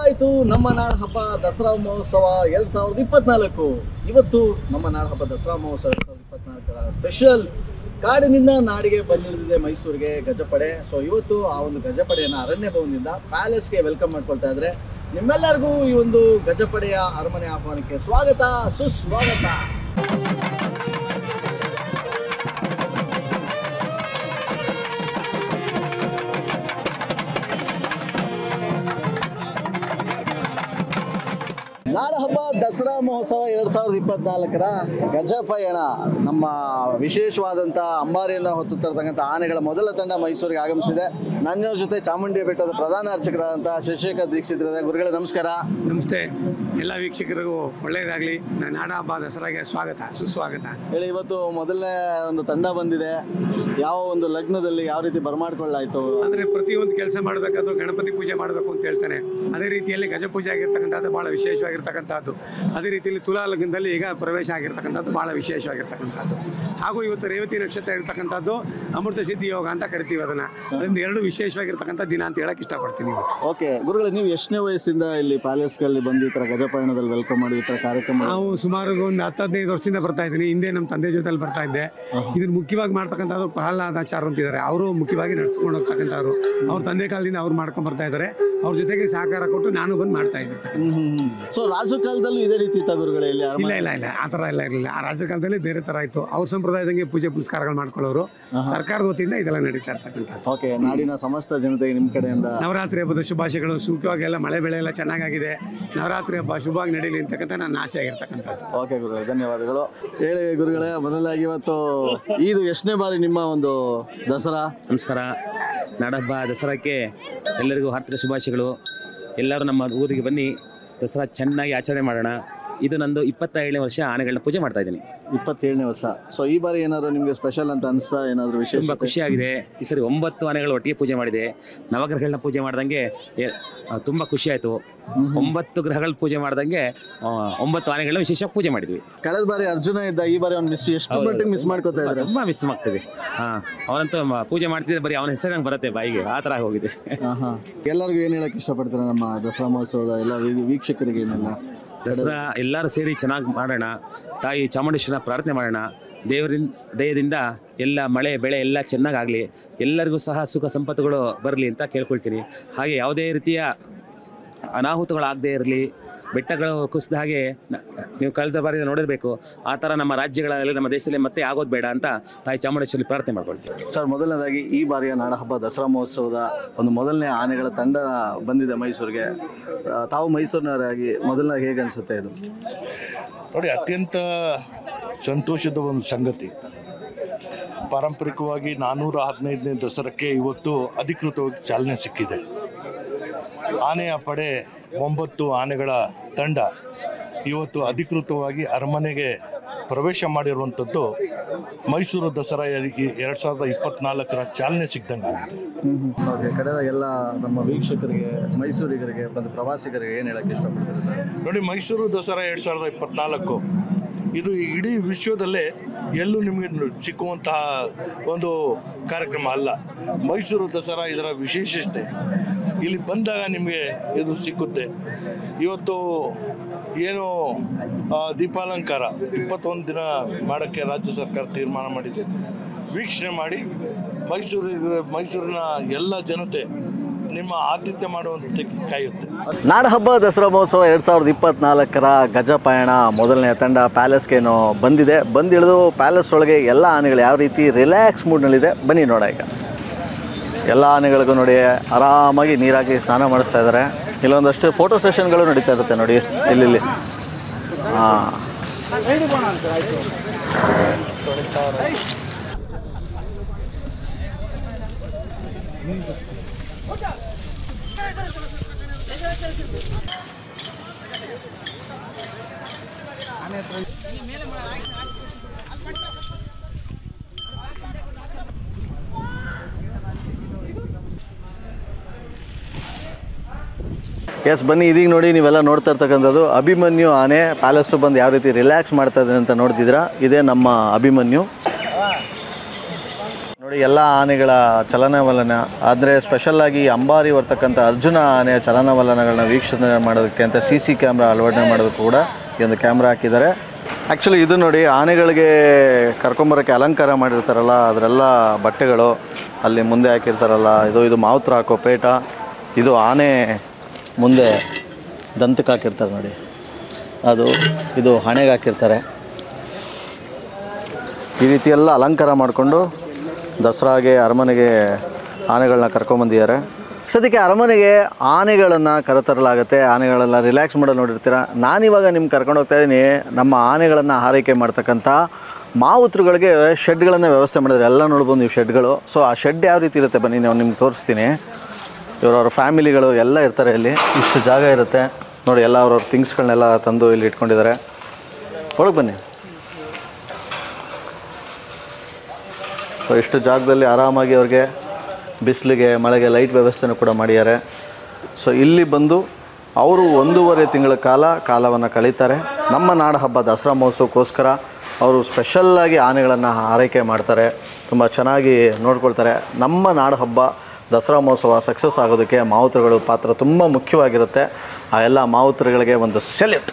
ಶುರುವಾಯಿತು ನಮ್ಮ ನಾಡ ಹಬ್ಬ ದಸರಾ ಮಹೋತ್ಸವ 2024. ಇವತ್ತು ನಮ್ಮ ನಾಡ ಹಬ್ಬ ದಸರಾ ಮಹೋತ್ಸವ 2024 ಸ್ಪೆಷಲ್ ಕಾಡಿನಿಂದ ನಾಡಿಗೆ ಬಂದಿಳಿದಿದೆ ಮೈಸೂರಿಗೆ ಗಜಪಡೆ. ಸೊ ಇವತ್ತು ಆ ಒಂದು ಗಜಪಡೆಯನ್ನು ಅರಣ್ಯ ಭವನದಿಂದ ಪ್ಯಾಲೇಸ್ಗೆ ವೆಲ್ಕಮ್ ಮಾಡ್ಕೊಳ್ತಾ ಇದ್ರೆ ನಿಮ್ಮೆಲ್ಲರಿಗೂ ಈ ಒಂದು ಗಜಪಡೆಯ ಅರಮನೆ ಆಹ್ವಾನಕ್ಕೆ ಸ್ವಾಗತ ಸುಸ್ವಾಗತ. ನಾಡಹಬ್ಬ ದಸರಾ ಮಹೋತ್ಸವ 2024 ಗಜಪಯಣ ನಮ್ಮ ವಿಶೇಷವಾದಂಥ ಅಂಬಾರಿಯನ್ನು ಹೊತ್ತು ತರತಕ್ಕಂಥ ಆನೆಗಳ ಮೊದಲ ತಂಡ ಮೈಸೂರಿಗೆ ಆಗಮಿಸಿದೆ. ನನ್ನ ಜೊತೆ ಚಾಮುಂಡಿ ಬೆಟ್ಟದ ಪ್ರಧಾನ ಅರ್ಚಕರಾದಂಥ ಶಶಿಖರ್ ದೀಕ್ಷಿತರ ಗುರುಗಳೇ ನಮಸ್ಕಾರ. ನಮಸ್ತೆ. ಎಲ್ಲ ವೀಕ್ಷಕರಿಗೂ ಒಳ್ಳೆಯದಾಗಲಿ. ನಾಡಹಬ್ಬ ದಸರಾಗೆ ಸ್ವಾಗತ ಸುಸ್ವಾಗತ. ಹೇಳಿ, ಇವತ್ತು ಮೊದಲನೇ ಒಂದು ತಂಡ ಬಂದಿದೆ. ಯಾವ ಒಂದು ಲಗ್ನದಲ್ಲಿ ಯಾವ ರೀತಿ ಬರಮಾಡ್ಕೊಳ್ಳಾಯ್ತು ಅಂದರೆ ಪ್ರತಿಯೊಂದು ಕೆಲಸ ಮಾಡಬೇಕಾದ್ರೂ ಗಣಪತಿ ಪೂಜೆ ಮಾಡಬೇಕು ಅಂತ ಹೇಳ್ತಾನೆ. ಅದೇ ರೀತಿಯಲ್ಲಿ ಗಜ ಪೂಜೆ ಆಗಿರ್ತಕ್ಕಂಥದ್ದು ಭಾಳ ವಿಶೇಷವಾಗಿರ್ತಕ್ಕಂಥದ್ದು. ಅದೇ ರೀತಿಯಲ್ಲಿ ತುಲಾ ಲಗ್ನದಲ್ಲಿ ಈಗ ಪ್ರವೇಶ ಆಗಿರ್ತಕ್ಕಂಥದ್ದು ಭಾಳ ವಿಶೇಷವಾಗಿರ್ತಕ್ಕಂಥದ್ದು. ಹಾಗೂ ಇವತ್ತು ರೇವತಿ ನಕ್ಷತ್ರ ಇರ್ತಕ್ಕಂಥದ್ದು ಅಮೃತ ಸಿದ್ಧಿ ಯೋಗ ಅಂತ ಕರಿತೀವಿ ಅದನ್ನು. ಅದರಿಂದ ಎರಡು ವಿಶೇಷವಾಗಿರ್ತಕ್ಕಂಥ ದಿನ ಅಂತ ಹೇಳಕ್ಕೆ ಇಷ್ಟಪಡ್ತೀನಿ ಇವತ್ತು. ಓಕೆ ಗುರುಗಳೇ, ನೀವು ಎಷ್ಟನೇ ವಯಸ್ಸಿಂದ ಇಲ್ಲಿ ಪ್ಯಾಲೇಸ್ಗಳಲ್ಲಿ ಬಂದು ಈ ಥರ ಗಜಪಯಣದಲ್ಲಿ ವೆಲ್ಕಮ್ ಮಾಡಿ ಈ ಥರ ಕಾರ್ಯಕ್ರಮ? ನಾವು ಸುಮಾರು ಒಂದು 10-15 ವರ್ಷದಿಂದ ಬರ್ತಾ ಇದ್ದೀನಿ. ಹಿಂದೆ ನಮ್ಮ ತಂದೆ ಜೊತೆಲಿ ಬರ್ತಾ ಇದ್ದೆ. ಇದನ್ನು ಮುಖ್ಯವಾಗಿ ಮಾಡ್ತಕ್ಕಂಥದ್ದು ಪ್ರಹ್ಲಾದಾಚಾರ ಅಂತಿದ್ದಾರೆ. ಅವರು ಮುಖ್ಯವಾಗಿ ನಡೆಸ್ಕೊಂಡು ಹೋಗ್ತಕ್ಕಂಥವ್ರು. ಅವ್ರ ತಂದೆ ಕಾಲದಿಂದ ಅವ್ರು ಮಾಡ್ಕೊಂಡು ಬರ್ತಾ ಇದ್ದಾರೆ. ಅವ್ರ ಜೊತೆಗೆ ಸಹಕಾರ ಕೊಟ್ಟು ನಾನು ಬಂದು ಮಾಡ್ತಾ ಇದ್ದೀನಿ. ಸೊ ರಾಜ ಕಾಲದಲ್ಲೂ ಇದೇ ರೀತಿ ಇತ್ತ ಗುರುಗಳೇ? ಇಲ್ಲ ಆ ಥರ ಎಲ್ಲ ಇರಲಿಲ್ಲ. ಆ ರಾಜ ಕಾಲದಲ್ಲಿ ಬೇರೆ ಥರ ಇತ್ತು. ಅವ್ರ ಸಂಪ್ರದಾಯದಂಗೆ ಪೂಜೆ ಪುನಸ್ಕಾರಗಳು ಮಾಡ್ಕೊಳ್ಳೋರು. ಸರ್ಕಾರದ ವತಿಯಿಂದ ಇದೆಲ್ಲ ನಡೀತಾ ಇರ್ತಕ್ಕಂಥದ್ದು. ಓಕೆ, ನಾಡಿನ ಸಮಸ್ತ ಜನತೆಗೆ ನಿಮ್ಮ ಕಡೆಯಿಂದ ನವರಾತ್ರಿ ಹಬ್ಬದ ಶುಭಾಶಯಗಳು. ಸುಖವಾಗಿ ಎಲ್ಲ ಮಳೆ ಬೆಳೆ ಎಲ್ಲ ಚೆನ್ನಾಗಿದೆ. ನವರಾತ್ರಿ ಹಬ್ಬ ಶುಭವಾಗಿ ನಡೀಲಿ ಅಂತಕ್ಕಂಥ ನನ್ನ ಆಸೆ ಆಗಿರ್ತಕ್ಕಂಥದ್ದು. ಓಕೆ ಗುರುಗಳೇ, ಧನ್ಯವಾದಗಳು. ಹೇಳಿ ಗುರುಗಳೇ, ಮೊದಲಾಗಿ ಇವತ್ತು ಇದು ಎಷ್ಟನೇ ಬಾರಿ ನಿಮ್ಮ ಒಂದು ದಸರಾ? ನಮಸ್ಕಾರ. ನಾಡಹಬ್ಬ ದಸರಾಕ್ಕೆ ಎಲ್ಲರಿಗೂ ಹಾರ್ದಿಕ ಶುಭಾಶಯಗಳು. ಎಲ್ಲರೂ ನಮ್ಮ ಊರಿಗೆ ಬನ್ನಿ, ದಸರಾ ಚೆನ್ನಾಗಿ ಆಚರಣೆ ಮಾಡೋಣ. ಇದು ನಂದು 27ನೇ ವರ್ಷ ಆನೆಗಳನ್ನ ಪೂಜೆ ಮಾಡ್ತಾ ಇದ್ದೀನಿ. 27ನೇ ವರ್ಷ. ಸೊ ಈ ಬಾರಿ ಏನಾದ್ರು ನಿಮಗೆ ಸ್ಪೆಷಲ್ ಅಂತ ಅನಿಸ್ತಾ? ಏನಾದರೂ ವಿಶೇಷ? ತುಂಬ ಖುಷಿಯಾಗಿದೆ. ಈ ಸರಿ 9 ಆನೆಗಳು ಒಟ್ಟಿಗೆ ಪೂಜೆ ಮಾಡಿದೆ. ನವಗ್ರಹಗಳನ್ನ ಪೂಜೆ ಮಾಡ್ದಂಗೆ ತುಂಬ ಖುಷಿ ಆಯಿತು. 9 ಗ್ರಹಗಳ ಪೂಜೆ ಮಾಡ್ದಂಗೆ 9 ಆನೆಗಳನ್ನ ವಿಶೇಷ ಪೂಜೆ ಮಾಡಿದ್ವಿ. ಕಳೆದ ಬಾರಿ ಅರ್ಜುನ ಇದ್ದ, ಈ ಬಾರಿ ಅವ್ನು ಎಷ್ಟು ಮಟ್ಟಿಗೆ ಮಿಸ್ ಮಾಡ್ಕೋತಾ ಇದ್ದಾರೆ? ತುಂಬ ಮಿಸ್ ಆಗ್ತದೆ. ಅವನಂತೂ ಪೂಜೆ ಮಾಡ್ತಿದ್ರೆ ಬರೀ ಅವನ ಹೆಸರು ನಂಗೆ ಬರುತ್ತೆ ಬಾಯಿಗೆ, ಆ ಥರ ಹೋಗಿದೆ. ಎಲ್ಲರಿಗೂ ಏನು ಹೇಳಕ್ಕೆ ಇಷ್ಟಪಡ್ತಾರೆ ನಮ್ಮ ದಸರಾ ಮಹೋತ್ಸವದ ಎಲ್ಲ ವೀಕ್ಷಕರಿಗೆ? ಏನೆಲ್ಲ ದಸರಾ ಎಲ್ಲರೂ ಸೇರಿ ಚೆನ್ನಾಗಿ ಮಾಡೋಣ. ತಾಯಿ ಚಾಮುಂಡೇಶ್ವರನ ಪ್ರಾರ್ಥನೆ ಮಾಡೋಣ. ದೇವರಿಂದ ದಯದಿಂದ ಎಲ್ಲ ಮಳೆ ಬೆಳೆ ಎಲ್ಲ ಚೆನ್ನಾಗಾಗಲಿ, ಎಲ್ಲರಿಗೂ ಸಹ ಸುಖ ಸಂಪತ್ತುಗಳು ಬರಲಿ ಅಂತ ಕೇಳ್ಕೊಳ್ತೀನಿ. ಹಾಗೆ ಯಾವುದೇ ರೀತಿಯ ಅನಾಹುತಗಳಾಗದೇ ಇರಲಿ. ಬೆಟ್ಟಗಳು ಕುಸಿದ ಹಾಗೆ ನೀವು ಕಳೆದ ಬಾರಿ ನೋಡಿರಬೇಕು, ಆ ಥರ ನಮ್ಮ ರಾಜ್ಯಗಳಲ್ಲಿ ನಮ್ಮ ದೇಶದಲ್ಲಿ ಮತ್ತೆ ಆಗೋದು ಬೇಡ ಅಂತ ತಾಯಿ ಚಾಮುಂಡೇಶ್ವರಿ ಪ್ರಾರ್ಥನೆ ಮಾಡ್ಕೊಳ್ತೀವಿ. ಸರ್, ಮೊದಲನೇದಾಗಿ ಈ ಬಾರಿಯ ನಾಡಹಬ್ಬ ದಸರಾ ಮಹೋತ್ಸವದ ಒಂದು ಮೊದಲನೇ ಆನೆಗಳ ತಂಡ ಬಂದಿದೆ ಮೈಸೂರಿಗೆ. ತಾವು ಮೈಸೂರಿನವರಾಗಿ ಮೊದಲನೇ ಹೇಗೆ ಅನಿಸುತ್ತೆ ಇದು? ನೋಡಿ, ಅತ್ಯಂತ ಸಂತೋಷದ ಒಂದು ಸಂಗತಿ. ಪಾರಂಪರಿಕವಾಗಿ 415ನೇ ದಸರಾಕ್ಕೆ ಇವತ್ತು ಅಧಿಕೃತವಾಗಿ ಚಾಲನೆ ಸಿಕ್ಕಿದೆ. ಆನೆಯ ಪಡೆ 9 ಆನೆಗಳ ತಂಡ ಇವತ್ತು ಅಧಿಕೃತವಾಗಿ ಅರಮನೆಗೆ ಪ್ರವೇಶ ಮಾಡಿರುವಂಥದ್ದು ಮೈಸೂರು ದಸರಾ 2024 ಚಾಲನೆ ಸಿಕ್ಕಿದಂಗೆ ಆಗಿದೆ. ಕಡೆದ ಎಲ್ಲ ನಮ್ಮ ವೀಕ್ಷಕರಿಗೆ, ಮೈಸೂರಿಗರಿಗೆ ಮತ್ತು ಪ್ರವಾಸಿಗರಿಗೆ ಏನು ಹೇಳಕ್ಕೆ ಇಷ್ಟಪಡ್ತಾರೆ ಸರ್? ನೋಡಿ, ಮೈಸೂರು ದಸರಾ 2024 ಇದು ಇಡೀ ವಿಶ್ವದಲ್ಲೇ ಎಲ್ಲೂ ನಿಮಗೆ ಸಿಕ್ಕುವಂತಹ ಒಂದು ಕಾರ್ಯಕ್ರಮ ಅಲ್ಲ. ಮೈಸೂರು ದಸರಾ ಇದರ ವಿಶೇಷತೆ. ಇಲ್ಲಿ ಬಂದಾಗ ನಿಮಗೆ ಇದು ಸಿಕ್ಕುತ್ತೆ. ಇವತ್ತು ಏನು ದೀಪಾಲಂಕಾರ 21 ದಿನ ಮಾಡೋಕ್ಕೆ ರಾಜ್ಯ ಸರ್ಕಾರ ತೀರ್ಮಾನ ಮಾಡಿದೆ. ವೀಕ್ಷಣೆ ಮಾಡಿ ಮೈಸೂರಿನ ಎಲ್ಲ ಜನತೆ ನಿಮ್ಮ ಆತಿಥ್ಯ ಮಾಡುವಂತೆ ಕಾಯುತ್ತೆ. ನಾಡಹಬ್ಬ ದಸರಾ ಮಹೋತ್ಸವ 2024 ಗಜಪಯಣ ಮೊದಲನೇ ತಂಡ ಪ್ಯಾಲೇಸ್ಗೇನೋ ಬಂದಿದೆ. ಬಂದಿಳಿದು ಪ್ಯಾಲೇಸ್ ಒಳಗೆ ಎಲ್ಲ ಆನೆಗಳು ಯಾವ ರೀತಿ ರಿಲ್ಯಾಕ್ಸ್ ಮೂಡ್ನಲ್ಲಿದೆ ಬನ್ನಿ ನೋಡ. ಈಗ ಎಲ್ಲ ಆನೆಗಳಿಗೂ ನೋಡಿ ಆರಾಮಾಗಿ ನೀರಾಗಿ ಸ್ನಾನ ಮಾಡಿಸ್ತಾ ಇದ್ದಾರೆ. ಇಲ್ಲೊಂದಷ್ಟು ಫೋಟೋ ಸೆಷನ್ಗಳು ನಡೀತಾ ಇರುತ್ತೆ ನೋಡಿ ಇಲ್ಲಿ. ಎಸ್, ಬನ್ನಿ ಇದೀಗ ನೋಡಿ ನೀವೆಲ್ಲ ನೋಡ್ತಾ ಇರ್ತಕ್ಕಂಥದ್ದು ಅಭಿಮನ್ಯು ಆನೆ ಪ್ಯಾಲೇಸು ಬಂದು ಯಾವ ರೀತಿ ರಿಲ್ಯಾಕ್ಸ್ ಮಾಡ್ತಾ ಇದೆ ಅಂತ ನೋಡ್ತಿದ್ದೀರಾ. ಇದೇ ನಮ್ಮ ಅಭಿಮನ್ಯು. ನೋಡಿ ಎಲ್ಲ ಆನೆಗಳ ಚಲನವಲನ ಆದರೆ ಸ್ಪೆಷಲ್ಲಾಗಿ ಅಂಬಾರಿ ಬರ್ತಕ್ಕಂಥ ಅರ್ಜುನ ಆನೆಯ ಚಲನವಲನಗಳನ್ನ ವೀಕ್ಷಣೆ ಮಾಡೋದಕ್ಕೆ ಅಂತ CC ಕ್ಯಾಮ್ರಾ ಅಳವಡಿಕೆ ಮಾಡೋದಕ್ಕೂ ಕೂಡ ಈ ಒಂದು ಕ್ಯಾಮ್ರಾ ಹಾಕಿದ್ದಾರೆ. ಆ್ಯಕ್ಚುಲಿ ಇದು ನೋಡಿ ಆನೆಗಳಿಗೆ ಕರ್ಕೊಂಬರೋಕ್ಕೆ ಅಲಂಕಾರ ಮಾಡಿರ್ತಾರಲ್ಲ ಅದರೆಲ್ಲ ಬಟ್ಟೆಗಳು ಅಲ್ಲಿ ಮುಂದೆ ಹಾಕಿರ್ತಾರಲ್ಲ, ಇದು ಮಾವುತ್ರ ಹಾಕೋ ಪೇಟ, ಇದು ಆನೆ ಮುಂದೆ ದಂತಕ್ಕೆ ಹಾಕಿರ್ತಾರೆ ನೋಡಿ, ಇದು ಹಣೆಗೆ ಹಾಕಿರ್ತಾರೆ. ಈ ರೀತಿ ಎಲ್ಲ ಅಲಂಕಾರ ಮಾಡಿಕೊಂಡು ದಸರಾಗೆ ಅರಮನೆಗೆ ಆನೆಗಳನ್ನ ಕರ್ಕೊಂಬಂದಿದ್ದಾರೆ. ಸದ್ಯಕ್ಕೆ ಅರಮನೆಗೆ ಆನೆಗಳನ್ನು ಕರೆತರಲಾಗುತ್ತೆ. ಆನೆಗಳೆಲ್ಲ ರಿಲ್ಯಾಕ್ಸ್ ಮಾಡೋದು ನೋಡಿರ್ತೀರ. ನಾನಿವಾಗ ನಿಮ್ಗೆ ಕರ್ಕೊಂಡು ಹೋಗ್ತಾ ಇದ್ದೀನಿ ನಮ್ಮ ಆನೆಗಳನ್ನು ಆರೈಕೆ ಮಾಡ್ತಕ್ಕಂಥ ಮಾವುತರುಗಳಿಗೆ ಶೆಡ್ಗಳನ್ನು ವ್ಯವಸ್ಥೆ ಮಾಡಿದ್ದಾರೆ. ಎಲ್ಲ ನೋಡ್ಬೋದು ನೀವು ಶೆಡ್ಗಳು. ಸೊ ಆ ಶೆಡ್ ಯಾವ ರೀತಿ ಇರುತ್ತೆ ಬನ್ನಿ ನಾವು ನಿಮ್ಗೆ ತೋರಿಸ್ತೀನಿ. ಇವರವ್ರ ಫ್ಯಾಮಿಲಿಗಳು ಎಲ್ಲ ಇರ್ತಾರೆ ಇಲ್ಲಿ. ಇಷ್ಟು ಜಾಗ ಇರುತ್ತೆ ನೋಡಿ, ಎಲ್ಲ ಅವ್ರವ್ರ ಥಿಂಗ್ಸ್ಗಳನ್ನೆಲ್ಲ ತಂದು ಇಲ್ಲಿ ಇಟ್ಕೊಂಡಿದ್ದಾರೆ. ಒಳಗೆ ಬನ್ನಿ. ಸೊ ಇಷ್ಟು ಜಾಗದಲ್ಲಿ ಆರಾಮಾಗಿ ಅವ್ರಿಗೆ ಬಿಸಿಲಿಗೆ ಮಳೆಗೆ ಲೈಟ್ ವ್ಯವಸ್ಥೆನೂ ಕೂಡ ಮಾಡಿದ್ದಾರೆ. ಸೊ ಇಲ್ಲಿ ಬಂದು ಅವರು 1.5 ತಿಂಗಳ ಕಾಲವನ್ನು ಕಳೀತಾರೆ. ನಮ್ಮ ನಾಡ ಹಬ್ಬ ದಸರಾ ಮಹೋತ್ಸವಕ್ಕೋಸ್ಕರ ಅವರು ಸ್ಪೆಷಲ್ಲಾಗಿ ಆನೆಗಳನ್ನು ಆರೈಕೆ ಮಾಡ್ತಾರೆ, ತುಂಬ ಚೆನ್ನಾಗಿ ನೋಡ್ಕೊಳ್ತಾರೆ. ನಮ್ಮ ನಾಡ ಹಬ್ಬ ದಸರಾ ಮಹೋತ್ಸವ ಸಕ್ಸಸ್ ಆಗೋದಕ್ಕೆ ಮಾವುತರುಗಳ ಪಾತ್ರ ತುಂಬ ಮುಖ್ಯವಾಗಿರುತ್ತೆ. ಆ ಎಲ್ಲ ಮಾವುತರುಗಳಿಗೆ ಒಂದು ಸೆಲ್ಯೂಟ್.